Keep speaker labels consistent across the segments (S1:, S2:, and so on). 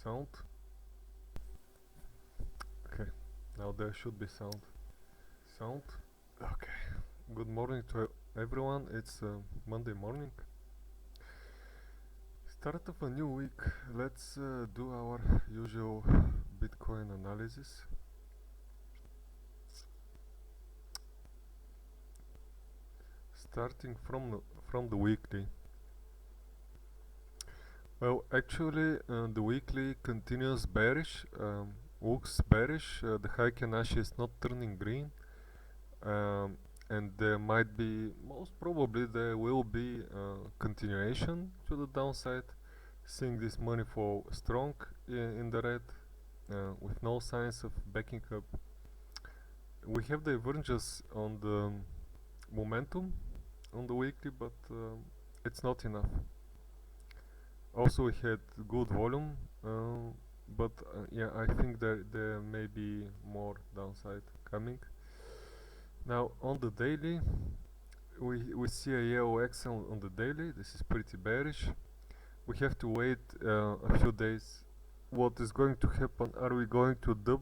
S1: Sound. Okay, now there should be sound. Sound. Okay. Good morning to everyone. It's Monday morning. Start of a new week. Let's do our usual Bitcoin analysis. Starting from the weekly. Well, actually, the weekly continues bearish. Looks bearish. The Heiken Ashi is not turning green. And there might be, most probably there will be continuation to the downside, seeing this money fall strong in the red with no signs of backing up. We have divergence on the momentum on the weekly, but it's not enough. Also we had good volume, but yeah, I think there may be more downside coming. Now on the daily, we see a yellow X on the daily. This is pretty bearish. We have to wait a few days. What is going to happen? Are we going to dump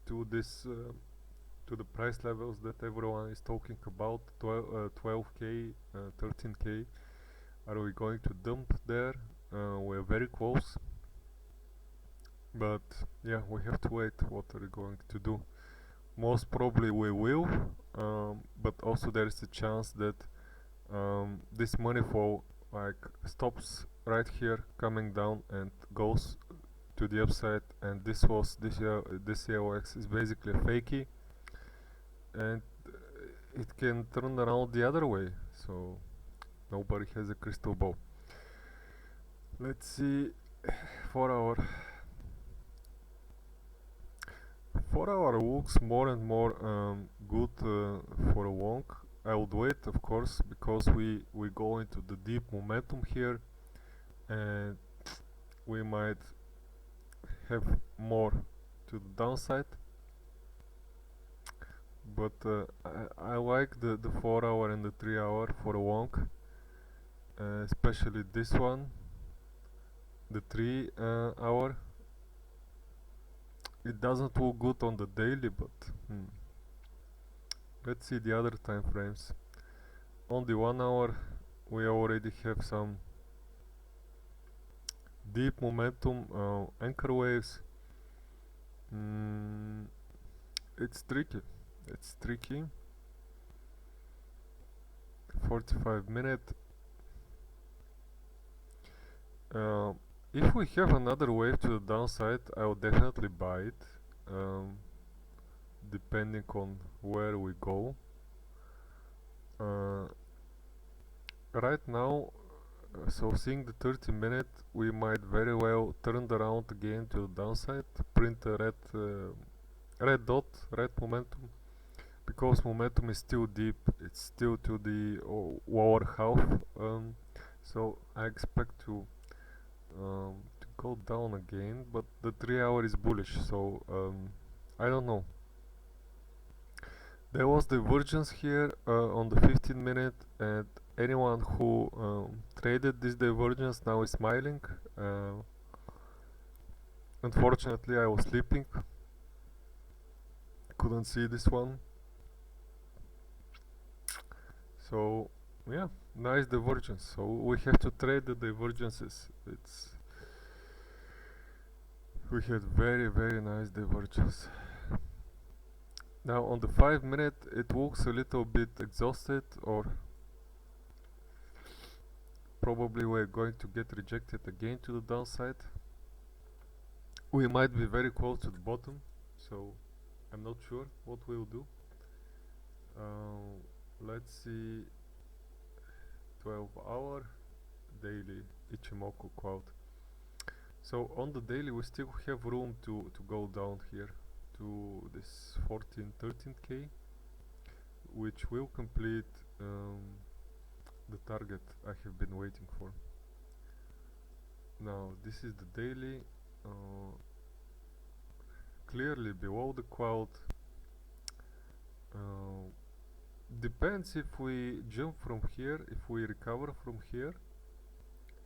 S1: to this to the price levels that everyone is talking about, 12k, 13k? Are we going to dump there? We're very close, but yeah, we have to wait. What are we going to do? Most probably we will, but also there is a chance that this money flow stops right here, coming down and goes to the upside, and this AOX is basically a fakey, and it can turn around the other way, so nobody has a crystal ball. Let's see 4 hour. 4 hour looks more and more good for a long. I would wait, of course, because we go into the deep momentum here, and we might have more to the downside. But I like the 4 hour and the 3 hour for a long, especially this one, the 3 hour. It doesn't look good on the daily, but let's see the other time frames. On the 1 hour we already have some deep momentum, anchor waves. It's tricky. 45 minute. If we have another wave to the downside, I will definitely buy it, depending on where we go. Right now, so seeing the 30 minute, we might very well turn around again to the downside, print a red dot, red momentum, because momentum is still deep. It's still to the lower half, so I expect to go down again, but the 3 hour is bullish, so I don't know. There was divergence here on the 15 minute, and anyone who traded this divergence now is smiling. Unfortunately I was sleeping, couldn't see this one, so yeah, nice divergence. So we have to trade the divergences. We had very nice divergence. Now on the 5 minute it looks a little bit exhausted, or probably we're going to get rejected again to the downside. We might be very close to the bottom, so I'm not sure what we'll do. Let's see 12 hour daily Ichimoku cloud. So on the daily we still have room to go down here to this 13k, which will complete the target I have been waiting for. Now this is the daily, clearly below the cloud. Depends if we jump from here, if we recover from here,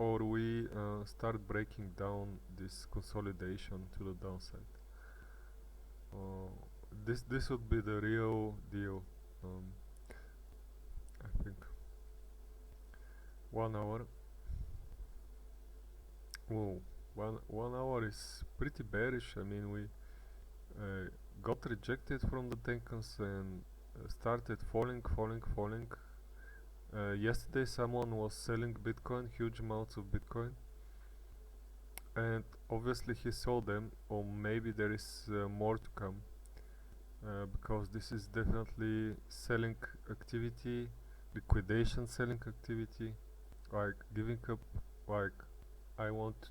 S1: or we start breaking down this consolidation to the downside. This would be the real deal. I think 1 hour. Whoa, one hour is pretty bearish. I mean, we got rejected from the Tenkens and started falling. Yesterday someone was selling Bitcoin, huge amounts of Bitcoin, and obviously he sold them, or maybe there is more to come, because this is definitely selling activity, liquidation selling activity, like giving up, like I want,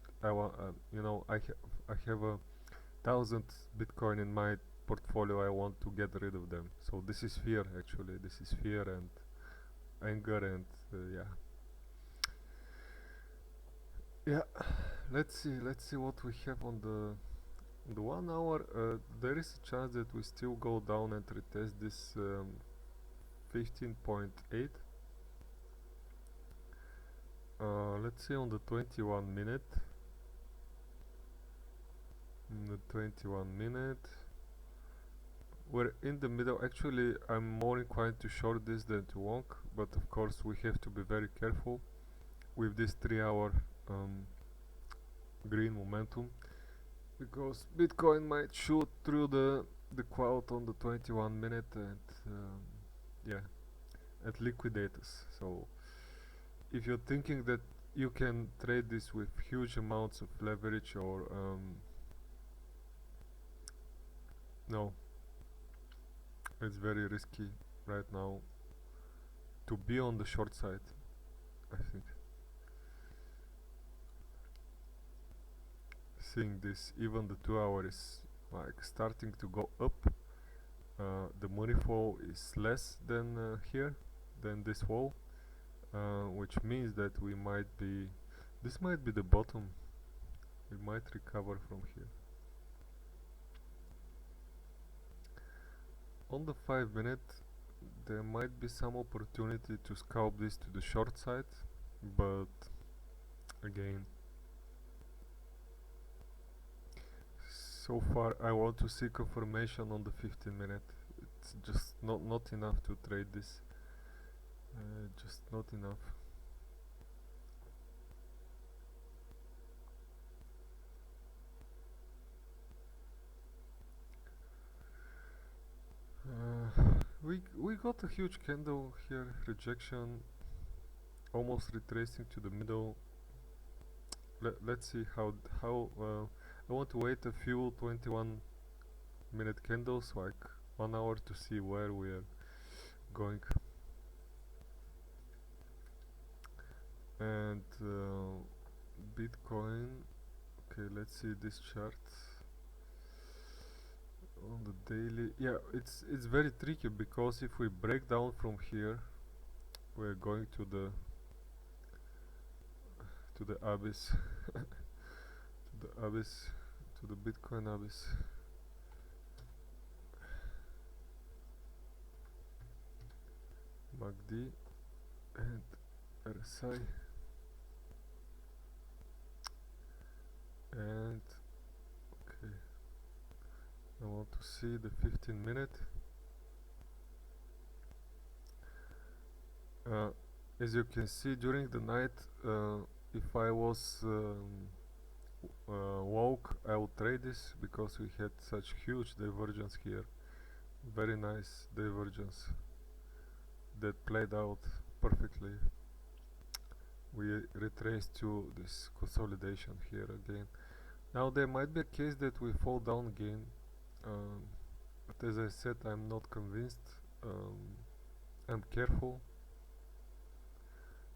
S1: you know, I have 1,000 Bitcoin in my portfolio, I want to get rid of them. So this is fear, actually. This is fear and anger, and yeah. Let's see what we have on the 1 hour. There is a chance that we still go down and retest this 15.8. Let's see on the 21 minute. We're in the middle. Actually, I'm more inclined to short this than to long, but of course we have to be very careful with this 3-hour green momentum, because Bitcoin might shoot through the cloud on the 21 minute and yeah, and liquidate us. So if you're thinking that you can trade this with huge amounts of leverage, or no, it's very risky right now to be on the short side, I think. Seeing this, even the 2 hour is like starting to go up. The money flow is less than here, than this wall, which means that we might be, this might be the bottom. We might recover from here. On the 5 minute, there might be some opportunity to scalp this to the short side, but again, so far I want to see confirmation on the 15 minute. It's just not enough to trade this. Just not enough. We got a huge candle here, rejection, almost retracing to the middle. Let's see how I want to wait a few 21 minute candles, like 1 hour, to see where we are going. And Bitcoin, okay, let's see this chart on the daily. Yeah, it's very tricky, because if we break down from here, we're going to the abyss, to the Bitcoin abyss. MACD and RSI, and okay, I want to see the 15 minute. As you can see, during the night, if I was woke, I would trade this, because we had such huge divergence here. Very nice divergence that played out perfectly. We retraced to this consolidation here again. Now there might be a case that we fall down again, but as I said, I'm not convinced. I'm careful,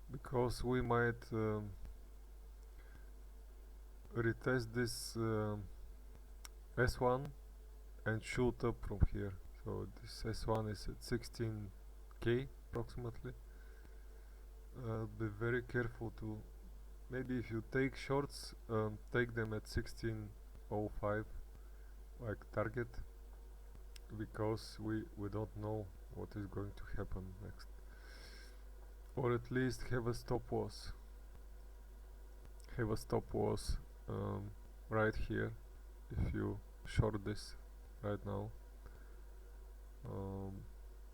S1: because we might retest this S1 and shoot up from here. So this S1 is at 16k approximately. Be very careful to, maybe if you take shorts, take them at 1605 like target, because we don't know what is going to happen next, or at least have a stop loss. have a stop loss right here if you short this right now.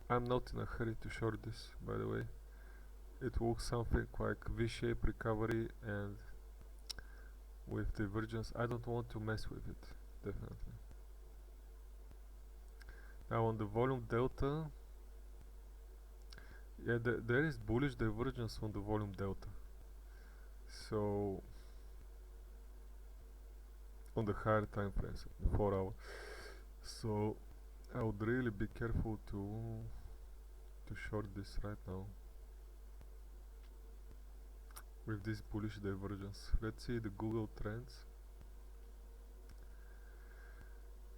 S1: I'm not in a hurry to short this, by the way. It looks something like V-shaped recovery and with divergence. I don't want to mess with it, definitely. Now on the volume delta, yeah, there is bullish divergence on the volume delta. So on the higher time frames, 4 hour. So I would really be careful to short this right now with this bullish divergence. Let's see the Google Trends.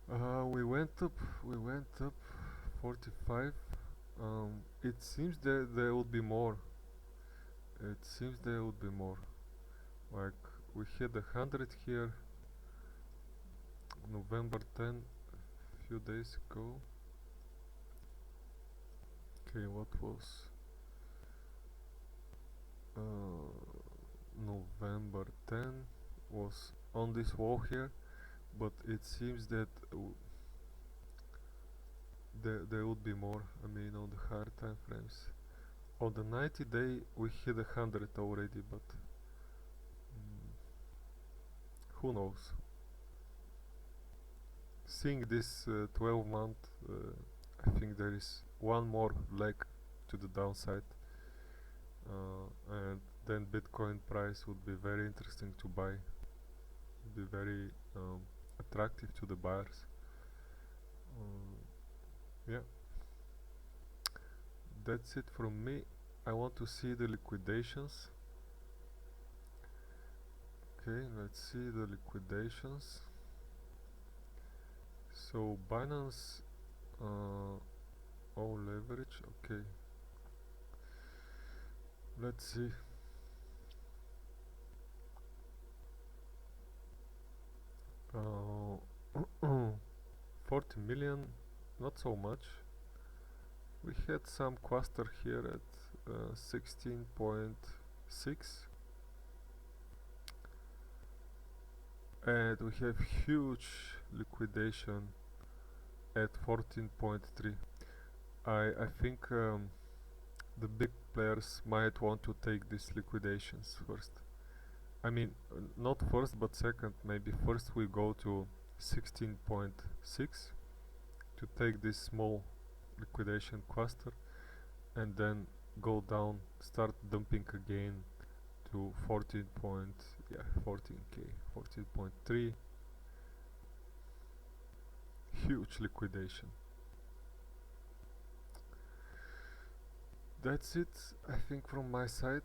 S1: We went up 45. It seems there will be more. Like we hit 100 here November 10 a few days ago. Okay, what was November 10 was on this wall here, but it seems that there would be more. I mean, on the higher time frames. On the 90 day we hit 100 already, but who knows? Seeing this 12 month, I think there is one more leg to the downside, and then Bitcoin price would be very interesting to buy. Would be very attractive to the buyers. Yeah, that's it from me. I want to see the liquidations. Okay, let's see the liquidations. So Binance all leverage. Okay, let's see. uh, 40 million, not so much. We had some cluster here at 16.6, and we have huge liquidation at 14.3. I think the big players might want to take these liquidations first. I mean, not first but second. Maybe first we go to 16.6 to take this small liquidation cluster, and then go down, start dumping again to 14k, 14.3. Huge liquidation. That's it, I think, from my side.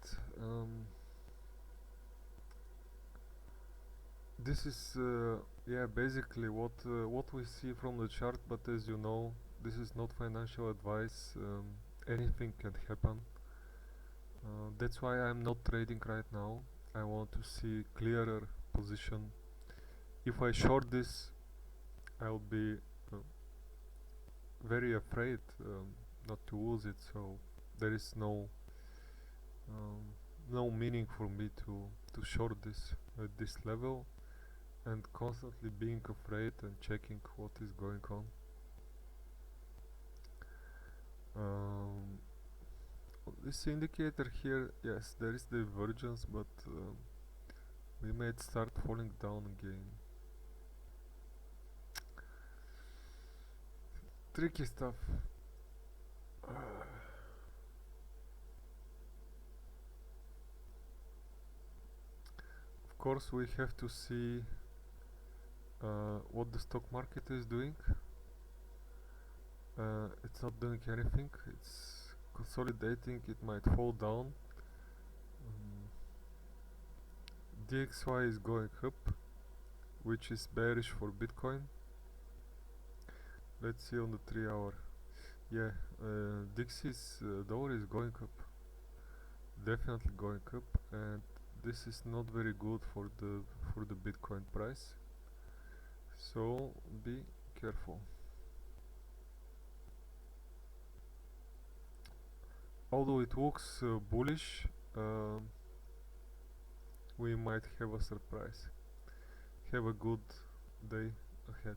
S1: This is yeah, basically what we see from the chart, but as you know, this is not financial advice. Anything can happen. That's why I'm not trading right now. I want to see clearer position. If I short this, I'll be very afraid not to lose it. So there is no meaning for me to short this at this level and constantly being afraid and checking what is going on. This indicator here, yes, there is divergence, but we might start falling down again. Tricky stuff. Of course, we have to see what the stock market is doing. It's not doing anything. It's consolidating. It might fall down. DXY is going up, which is bearish for Bitcoin. Let's see on the 3 hour. Yeah, Dixie's dollar is going up, definitely going up, and this is not very good for the Bitcoin price. So be careful. Although it looks bullish, we might have a surprise. Have a good day ahead.